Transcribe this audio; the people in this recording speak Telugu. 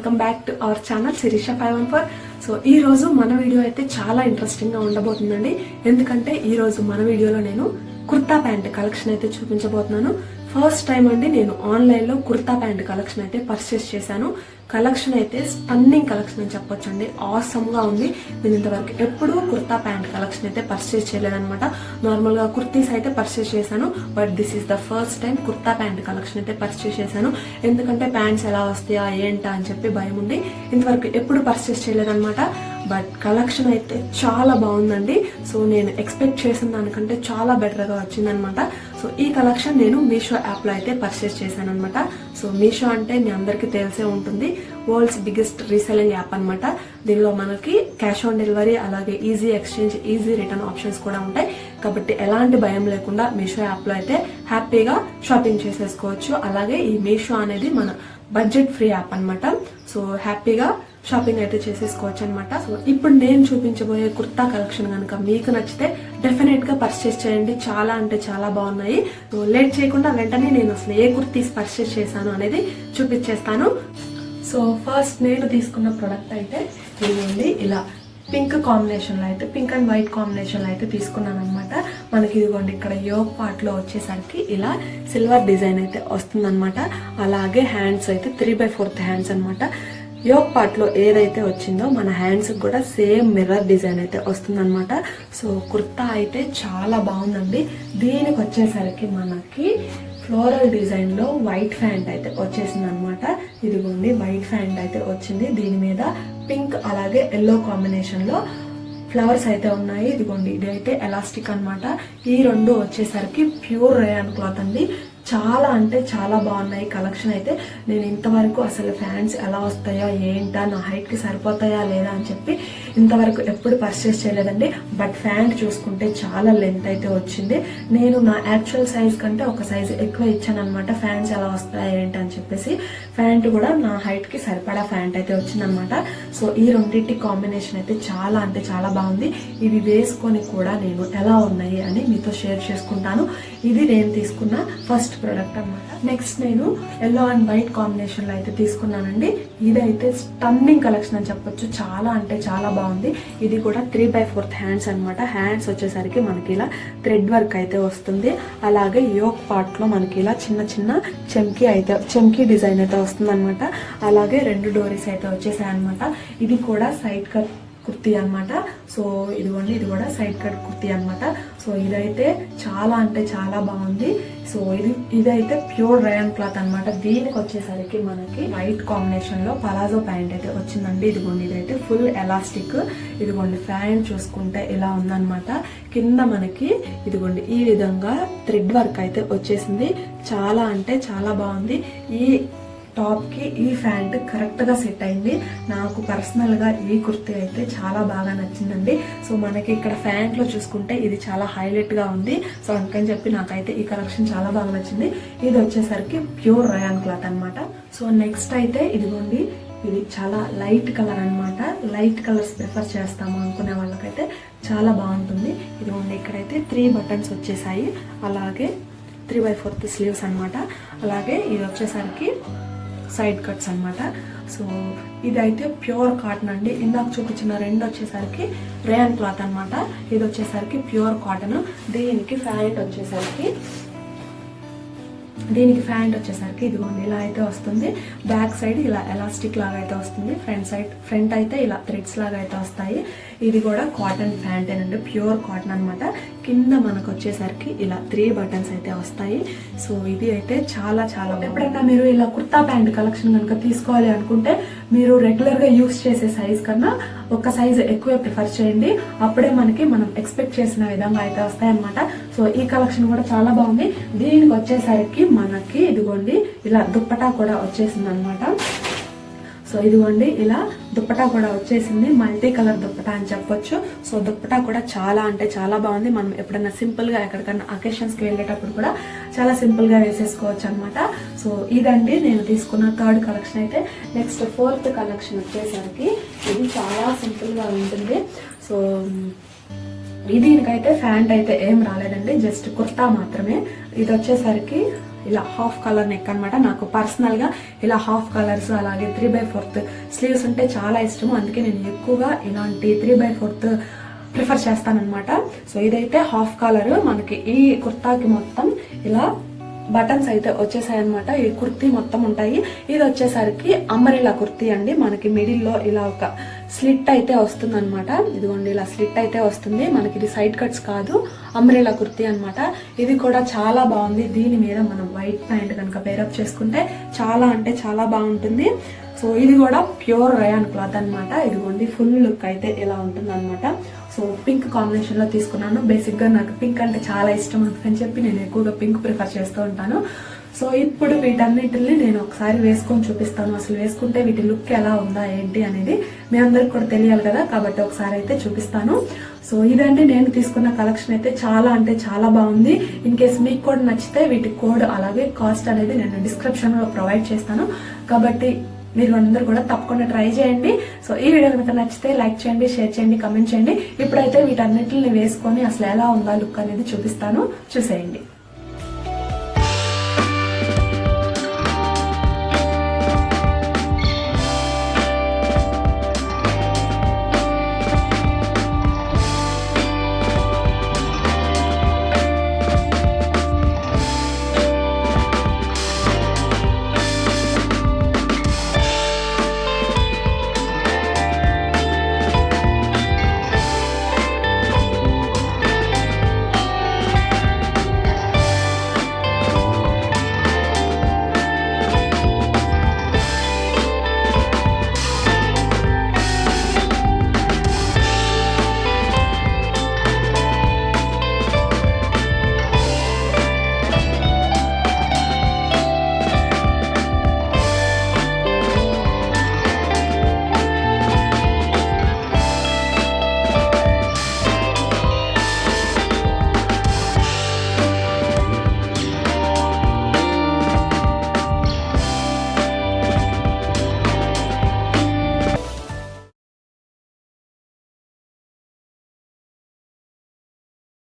Welcome back to our channel Sirisha 514. So ఈ రోజు మన వీడియో అయితే చాలా ఇంట్రెస్టింగ్ గా ఉండబోతుందండి. ఎందుకంటే ఈ రోజు మన వీడియోలో నేను కుర్తా ప్యాంట్ కలెక్షన్ అయితే చూపించబోతున్నాను. ఫస్ట్ టైం అండి నేను ఆన్లైన్ లో కుర్తా ప్యాంట్ కలెక్షన్ అయితే పర్చేస్ చేశాను. కలెక్షన్ అయితే స్టన్నింగ్ కలెక్షన్ అని చెప్పొచ్చండి. ఆసమ్ గా ఉంది. నేను ఇంతవరకు ఎప్పుడూ కుర్తా ప్యాంట్ కలెక్షన్ అయితే పర్చేస్ చేయలేదన్నమాట. నార్మల్ గా కుర్తీస్ అయితే పర్చేస్ చేశాను, but this is the first time kurta pant collection అయితే పర్చేస్ చేశాను. ఎందుకంటే ప్యాంట్స్ ఎలా వస్తాయా ఏంటా అని చెప్పి భయం ఉండి ఇంతవరకు ఎప్పుడు పర్చేస్ చేయలేదన్నమాట. బట్ కలెక్షన్ అయితే చాలా బాగుందండి. సో నేను ఎక్స్పెక్ట్ చేసిన దానికంటే చాలా బెటర్ గా వచ్చిందనమాట. సో ఈ కలెక్షన్ నేను మీషో యాప్ లో అయితే పర్చేస్ చేశాను అనమాట. సో మీషో అంటే మీ అందరికీ తెలిసే ఉంటుంది, వరల్డ్స్ బిగ్గెస్ట్ రీసెల్లింగ్ యాప్ అనమాట. దీనిలో మనకి క్యాష్ ఆన్ డెలివరీ, అలాగే easy exchange, easy return options కూడా ఉంటాయి. కాబట్టి ఎలాంటి భయం లేకుండా మీషో యాప్ లో అయితే హ్యాపీగా షాపింగ్ చేసేసుకోవచ్చు. అలాగే ఈ మీషో అనేది మన బడ్జెట్ ఫ్రీ యాప్ అనమాట. సో హ్యాపీగా షాపింగ్ అయితే చేసేసుకోవచ్చు అనమాట. సో ఇప్పుడు నేను చూపించబోయే కుర్తా కలెక్షన్ కనుక మీకు నచ్చితే డెఫినెట్ గా పర్చేస్ చేయండి. చాలా అంటే చాలా బాగున్నాయి. సో లేట్ చేయకుండా వెంటనే నేను అసలు ఏ కుర్తీస్ పర్చేస్ చేశాను అనేది చూపించేస్తాను. సో ఫస్ట్ నేను తీసుకున్న ప్రొడక్ట్ అయితే ఇదిగోండి, ఇలా పింక్ కాంబినేషన్ లో అయితే, పింక్ అండ్ వైట్ కాంబినేషన్ లో అయితే తీసుకున్నాను అనమాట. మనకి ఇదిగోండి ఇక్కడ యోగ్ పార్ట్ లో వచ్చేసరికి ఇలా సిల్వర్ డిజైన్ అయితే వస్తుందన్నమాట. అలాగే హ్యాండ్స్ అయితే 3/4 హ్యాండ్స్ అనమాట. యోగ్ పార్ట్ లో ఏదైతే వచ్చిందో మన హ్యాండ్స్ కూడా సేమ్ మిర్రర్ డిజైన్ అయితే వస్తుందన్నమాట. సో కుర్తా అయితే చాలా బాగుందండి. దీనికి వచ్చేసరికి మనకి ఫ్లోరల్ డిజైన్ లో వైట్ ప్యాంట్ అయితే వచ్చేసింది అనమాట. ఇదిగోండి వైట్ ప్యాంట్ అయితే వచ్చింది. దీని మీద పింక్ అలాగే ఎల్లో కాంబినేషన్ లో ఫ్లవర్స్ అయితే ఉన్నాయి. ఇదిగోండి ఇది అయితే ఎలాస్టిక్ అనమాట. ఈ రెండు వచ్చేసరికి ప్యూర్ రేయాన్ క్లాత్ అండి. చాలా అంటే చాలా బాగున్నాయి కలెక్షన్ అయితే. నేను ఇంతవరకు అసలు ఫ్యాన్స్ ఎలా వస్తాయో ఏంటా, నా హైట్ కి సరిపోతాయా లేదా అని చెప్పి ఇంతవరకు ఎప్పుడు పర్చేస్ చేయలేదండి. బట్ ఫ్యాంట్ చూసుకుంటే చాలా లెంత్ అయితే వచ్చింది. నేను నా యాక్చువల్ సైజ్ కంటే ఒక సైజ్ ఎక్కువ ఇచ్చాను అనమాట. ఫ్యాన్స్ ఎలా వస్తాయా ఏంటి అని చెప్పేసి ఫ్యాంట్ కూడా నా హైట్ కి సరిపడా ఫ్యాంట్ అయితే వచ్చిందనమాట. సో ఈ రెండింటి కాంబినేషన్ అయితే చాలా అంటే చాలా బాగుంది. ఇవి వేసుకొని కూడా నేను ఎలా ఉన్నాయి అని మీతో షేర్ చేసుకుంటాను. ఇది నేను తీసుకున్న ఫస్ట్ ప్రోడక్ట్ అన్నమాట. నెక్స్ట్ నేను ఎల్లో అండ్ వైట్ కాంబినేషన్ లో అయితే తీసుకున్నానండి. ఇదైతే స్టన్నింగ్ కలెక్షన్ అని చెప్పొచ్చు. చాలా అంటే చాలా బాగుంది. ఇది కూడా 3/4 హ్యాండ్స్ అనమాట. హ్యాండ్స్ వచ్చేసరికి మనకి ఇలా థ్రెడ్ వర్క్ అయితే వస్తుంది. అలాగే యోక్ పార్ట్ లో మనకి ఇలా చిన్న చిన్న చెంకీ డిజైన్ అయితే వస్తుంది అనమాట. అలాగే 2 డోరీస్ అయితే వచ్చేసాయి అనమాట. ఇది కూడా సైడ్ కట్ కుర్తీ అనమాట. సో ఇదిగోండి ఇది కూడా సైడ్ కట్ కుర్తీ అనమాట. సో ఇదైతే చాలా అంటే చాలా బాగుంది. సో ఇదైతే ప్యూర్ రేయాన్ క్లాత్ అనమాట. దీనికి వచ్చేసరికి మనకి వైట్ కాంబినేషన్ లో పలాజో ప్యాంట్ అయితే వచ్చిందండి. ఇదిగోండి ఇదైతే ఫుల్ ఎలాస్టిక్. ఇదిగోండి ప్యాంట్ చూసుకుంటే ఇలా ఉందన్నమాట. కింద మనకి ఇదిగోండి ఈ విధంగా థ్రెడ్ వర్క్ అయితే వచ్చేసింది. చాలా అంటే చాలా బాగుంది. ఈ టాప్ కి ఈ ప్యాంట్ కరెక్ట్ గా సెట్ అయింది. నాకు పర్సనల్ గా ఈ కుర్తీ అయితే చాలా బాగా నచ్చిందండి. సో మనకి ఇక్కడ ప్యాంట్ లో చూసుకుంటే ఇది చాలా హైలైట్ గా ఉంది. సో అందుకని చెప్పి నాకైతే ఈ కలెక్షన్ చాలా బాగా నచ్చింది. ఇది వచ్చేసరికి ప్యూర్ రేయాన్ క్లాత్ అనమాట. సో నెక్స్ట్ అయితే ఇదిగోండి, ఇది చాలా లైట్ కలర్ అనమాట. లైట్ కలర్స్ ప్రిఫర్ చేస్తాము అనుకునే వాళ్ళకైతే చాలా బాగుంటుంది. ఇదిగోండి ఇక్కడైతే 3 బటన్స్ వచ్చేసాయి. అలాగే 3/4 స్లీవ్స్ అనమాట. అలాగే ఇది వచ్చేసరికి సైడ్ కట్స్ అనమాట. సో ఇదైతే ప్యూర్ కాటన్ అండి. ఇందాక చూపించిన 2 వచ్చేసరికి రేయాన్ క్లాత్ అనమాట. ఇది వచ్చేసరికి ప్యూర్ కాటన్. దీనికి ప్యాంట్ వచ్చేసరికి ఇదిగోండి ఇలా అయితే వస్తుంది. బ్యాక్ సైడ్ ఇలా ఎలాస్టిక్ లాగా అయితే వస్తుంది. ఫ్రంట్ అయితే ఇలా థ్రెడ్స్ లాగా అయితే వస్తాయి. ఇది కూడా కాటన్ ప్యాంట్ ఏనండి, ప్యూర్ కాటన్ అనమాట. కింద మనకు వచ్చేసరికి ఇలా 3 బటన్స్ అయితే వస్తాయి. సో ఇది అయితే చాలా చాలా ఎప్పుడైనా మీరు ఇలా కుర్తా ప్యాంట్ కలెక్షన్ కనుక తీసుకోవాలి అనుకుంటే మీరు రెగ్యులర్ గా యూస్ చేసే సైజ్ కన్నా ఒక సైజ్ ఎక్కువే ప్రిఫర్ చేయండి. అప్పుడే మనం ఎక్స్పెక్ట్ చేసిన విధంగా అయితే వస్తాయి అనమాట. సో ఈ కలెక్షన్ కూడా చాలా బాగుంది. దీనికి వచ్చేసరికి మనకి ఇదిగోండి ఇలా దుప్పటా కూడా వచ్చేసింది అనమాట. సో ఇదిగోండి ఇలా దుప్పటా కూడా వచ్చేసింది. మల్టీ కలర్ దుప్పటా అని చెప్పొచ్చు. సో దుప్పటా కూడా చాలా అంటే చాలా బాగుంది. మనం ఎప్పుడైనా సింపుల్ గా ఎక్కడికన్నా అకేషన్స్ కి వెళ్ళేటప్పుడు కూడా చాలా సింపుల్ గా వేసేసుకోవచ్చు అనమాట. సో ఇదండి నేను తీసుకున్న 3rd కలెక్షన్ అయితే. నెక్స్ట్ 4th కలెక్షన్ వచ్చేసరికి ఇది చాలా సింపుల్ గా ఉంటుంది. సో దీనికైతే ప్యాంట్ అయితే ఏం రాలేదండి, జస్ట్ కుర్తా మాత్రమే. ఇది వచ్చేసరికి ఇలా హాఫ్ కలర్ నెక్ అనమాట. నాకు పర్సనల్ గా ఇలా హాఫ్ కలర్స్ అలాగే 3/4 స్లీవ్స్ అంటే చాలా ఇష్టము. అందుకే నేను ఎక్కువగా ఇలాంటి 3/4 ప్రిఫర్ చేస్తానన్నమాట. సో ఇదైతే హాఫ్ కలర్. మనకి ఈ కుర్తాకి మొత్తం ఇలా బటన్స్ అయితే వచ్చేసాయి అనమాట. ఈ కుర్తీ మొత్తం ఉంటాయి. ఇది వచ్చేసరికి అంబ్రెల్లా కుర్తీ అండి. మనకి మిడిల్ లో ఇలా ఒక స్లిట్ అయితే వస్తుంది అనమాట. ఇదిగోండి ఇలా స్లిట్ అయితే వస్తుంది. మనకి ఇది సైడ్ కట్స్ కాదు, అంబ్రెల్లా కుర్తీ అనమాట. ఇది కూడా చాలా బాగుంది. దీని మీద మనం వైట్ ప్యాంట్ కనుక పేరప్ చేసుకుంటే చాలా అంటే చాలా బాగుంటుంది. సో ఇది కూడా ప్యూర్ రయాన్ క్లాత్ అనమాట. ఇదిగోండి ఫుల్ లుక్ అయితే ఇలా ఉంటుంది అనమాట. సో పింక్ కాంబినేషన్ లో తీసుకున్నాను. బేసిక్ గా నాకు పింక్ అంటే చాలా ఇష్టం, అందుకని చెప్పి నేను ఎక్కువగా పింక్ ప్రిఫర్ చేస్తూ ఉంటాను. సో ఇప్పుడు వీటన్నిటిని నేను ఒకసారి వేసుకొని చూపిస్తాను. అసలు వేసుకుంటే వీటి లుక్ ఎలా ఉందా ఏంటి అనేది మీ అందరికి కూడా తెలియాలి కదా, కాబట్టి ఒకసారి అయితే చూపిస్తాను. సో ఇదండి నేను తీసుకున్న కలెక్షన్ అయితే చాలా అంటే చాలా బాగుంది. ఇన్ కేస్ మీకు కూడా నచ్చితే వీటి కోడ్ అలాగే కాస్ట్ అనేది నేను డిస్క్రిప్షన్ లో ప్రొవైడ్ చేస్తాను. కాబట్టి మీరు అందరూ కూడా తప్పకుండా ట్రై చేయండి. సో ఈ వీడియో కనుక నచ్చితే లైక్ చేయండి, షేర్ చేయండి, కమెంట్ చేయండి. ఇప్పుడైతే వీటన్నిటిని వేసుకొని అసలు ఎలా ఉందా లుక్ అనేది చూపిస్తాను, చూసేయండి.